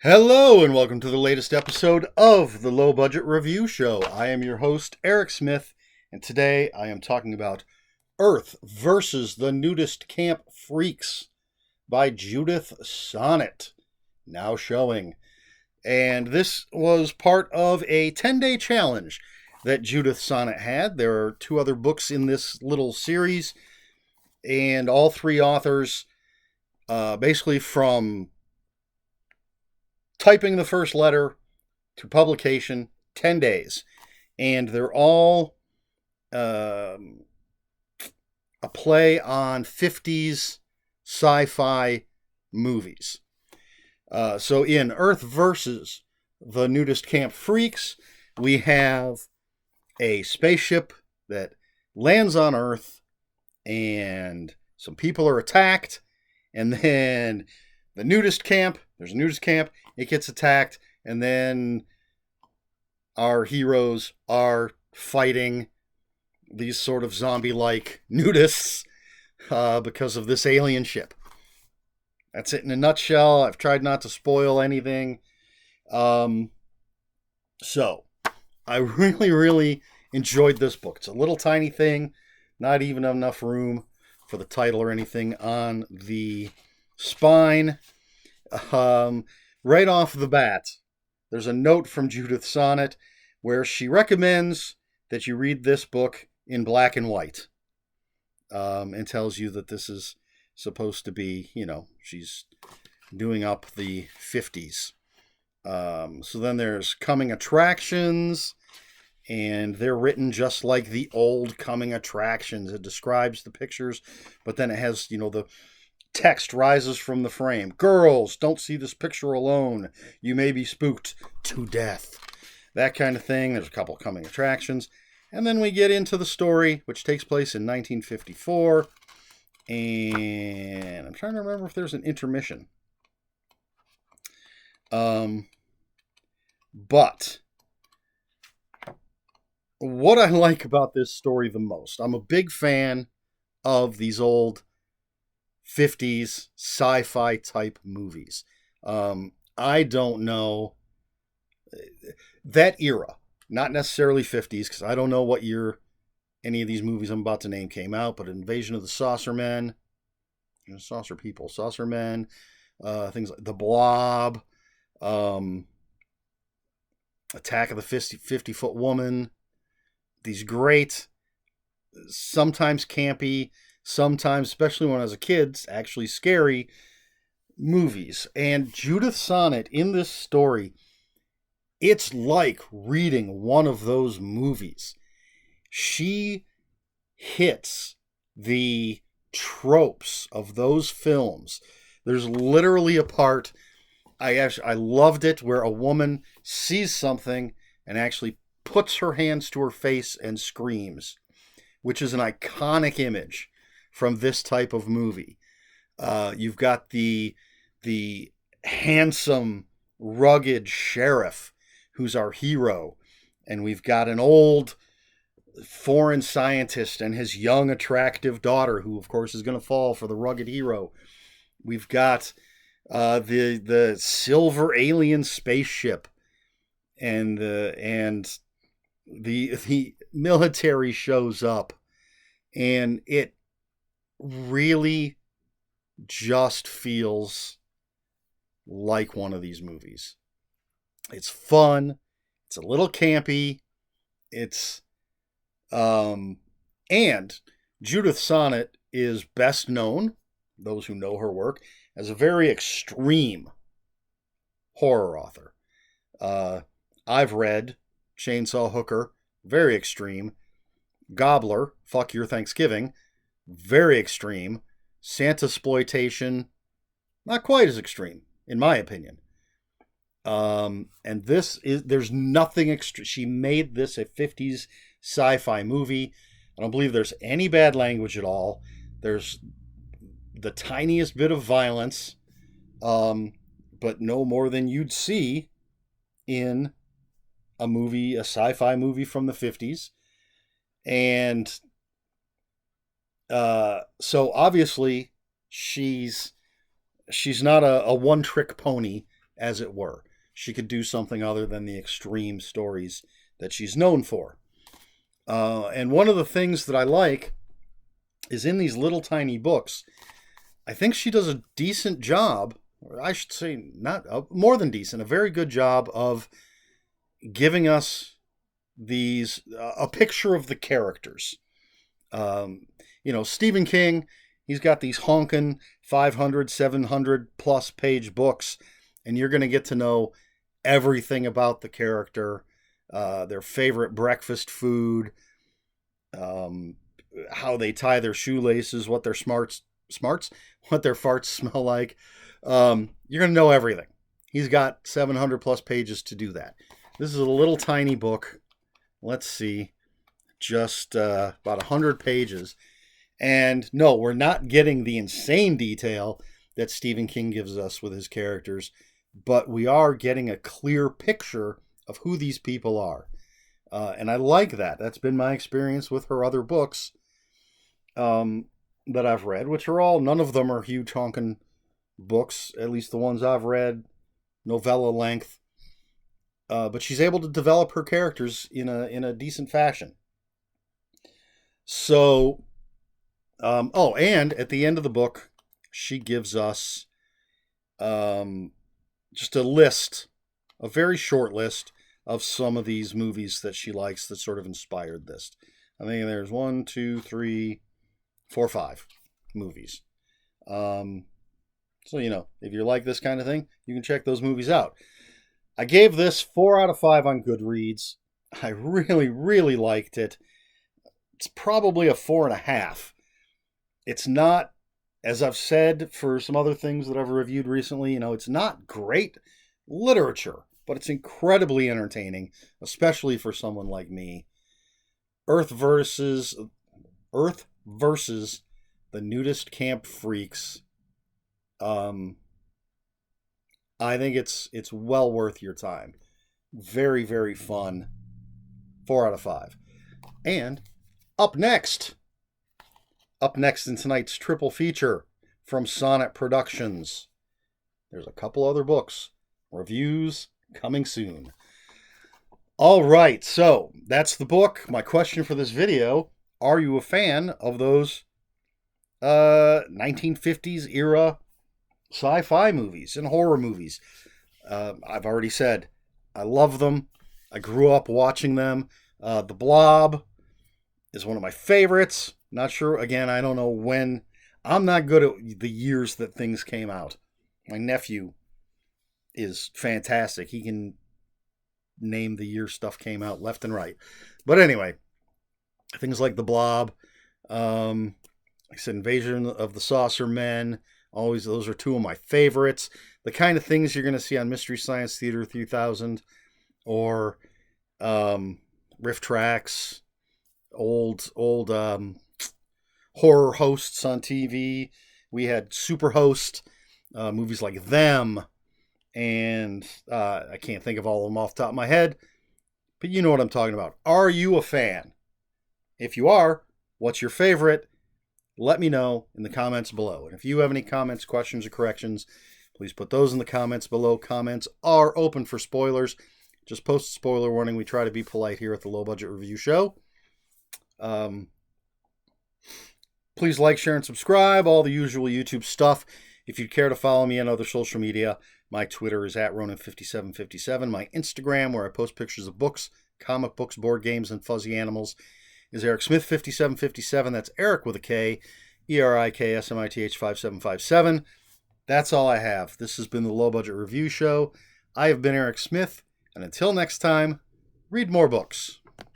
Hello, and welcome to the latest episode of the Low Budget Review Show. I am your host, Eric Smith, and today I am talking about Earth versus the Nudist Camp Freaks by Judith Sonnet, now showing. And this was part of a 10-day challenge that Judith Sonnet had. There are two other books in this little series, and all three authors, basically from typing the first letter to publication, 10 days. And they're all a play on 50s sci-fi movies. So in Earth versus the Nudist Camp Freaks, we have a spaceship that lands on Earth and some people are attacked, and then there's a nudist camp, it gets attacked, and then our heroes are fighting these sort of zombie-like nudists because of this alien ship. That's it in a nutshell. I've tried not to spoil anything. So, I really enjoyed this book. It's a little tiny thing, not even enough room for the title or anything on the spine. Right off the bat, there's a note from Judith Sonnet where she recommends that you read this book in black and white, and tells you that this is supposed to be, she's doing up the 50s. So then there's coming attractions, and they're written just like the old coming attractions. It describes the pictures, but then it has, the text rises from the frame. Girls, don't see this picture alone. You may be spooked to death. That kind of thing. There's a couple coming attractions. And then we get into the story, which takes place in 1954. And I'm trying to remember if there's an intermission. But what I like about this story the most, I'm a big fan of these old 50s sci-fi type movies. I don't know that era, not necessarily 50s, because I don't know what year any of these movies I'm about to name came out, but Invasion of the Saucer Men, Saucer People, Saucer Men, things like The Blob, Attack of the 50-Foot Woman, these great, sometimes campy, sometimes, especially when I was a kid, actually scary movies. And Judith Sonnet in this story, it's like reading one of those movies. She hits the tropes of those films. There's literally a part, I loved it, where a woman sees something and actually puts her hands to her face and screams, which is an iconic image from this type of movie. You've got the handsome, rugged sheriff who's our hero, and we've got an old foreign scientist and his young, attractive daughter, who, of course, is going to fall for the rugged hero. We've got the silver alien spaceship, and the military shows up, and it really just feels like one of these movies. It's fun. It's a little campy. It's and Judith Sonnet is best known, those who know her work, as a very extreme horror author. I've read Chainsaw Hooker, very extreme. Gobbler, Fuck Your Thanksgiving, very extreme. Santahsploitation, not quite as extreme, in my opinion. And there's nothing extreme. She made this a 50s sci-fi movie. I don't believe there's any bad language at all. There's the tiniest bit of violence, but no more than you'd see in a sci-fi movie from the 50s. And so obviously she's not a one-trick pony as it were. She could do something other than the extreme stories that she's known for. And one of the things that I like is in these little tiny books, I think she does a decent job, or I should say more than decent, a very good job of giving us a picture of the characters. Stephen King, he's got these honking 500, 700 plus page books, and you're going to get to know everything about the character, their favorite breakfast food, how they tie their shoelaces, what their what their farts smell like. You're going to know everything. He's got 700 plus pages to do that. This is a little tiny book. Let's see, just about 100 pages. And no, we're not getting the insane detail that Stephen King gives us with his characters, but we are getting a clear picture of who these people are. And I like that. That's been my experience with her other books that I've read, which are none of them are huge honking books, at least the ones I've read, novella length. But she's able to develop her characters in a decent fashion. So, and at the end of the book, she gives us just a very short list of some of these movies that she likes that sort of inspired this. I think there's 1, 2, 3, 4, 5 movies. So, if you like this kind of thing, you can check those movies out. I gave this 4 out of 5 on Goodreads. I really, really liked it. It's probably a 4.5. It's not, as I've said for some other things that I've reviewed recently, it's not great literature, but it's incredibly entertaining, especially for someone like me. Earth versus the Nudist Camp Freaks. I think it's well worth your time. Very, very fun. 4 out of 5. And up next in tonight's triple feature from Sonnet Productions, there's a couple other books. Reviews coming soon. All right, so that's the book. My question for this video, are you a fan of those 1950s era sci-fi movies and horror movies? I've already said I love them. I grew up watching them. The Blob is one of my favorites. Not sure, again, I don't know when. I'm not good at the years that things came out. My nephew is fantastic. He can name the year stuff came out left and right. But anyway, things like The Blob, like I said, Invasion of the Saucer Men, always, those are two of my favorites. The kind of things you're going to see on Mystery Science Theater 3000 or Riff Tracks, old horror hosts on TV. We had Superhost, movies like Them, and I can't think of all of them off the top of my head, but you know what I'm talking about. Are you a fan? If you are, what's your favorite? Let me know in the comments below. And if you have any comments, questions, or corrections, please put those in the comments below. Comments are open for spoilers. Just post a spoiler warning. We try to be polite here at the Low Budget Review Show. Please like, share, and subscribe. All the usual YouTube stuff. If you'd care to follow me on other social media, my Twitter is @Ronan5757. My Instagram, where I post pictures of books, comic books, board games, and fuzzy animals, is EricSmith5757. That's Eric with a K, ERIKSMITH5757. That's all I have. This has been the Low Budget Review Show. I have been Eric Smith, and until next time, read more books.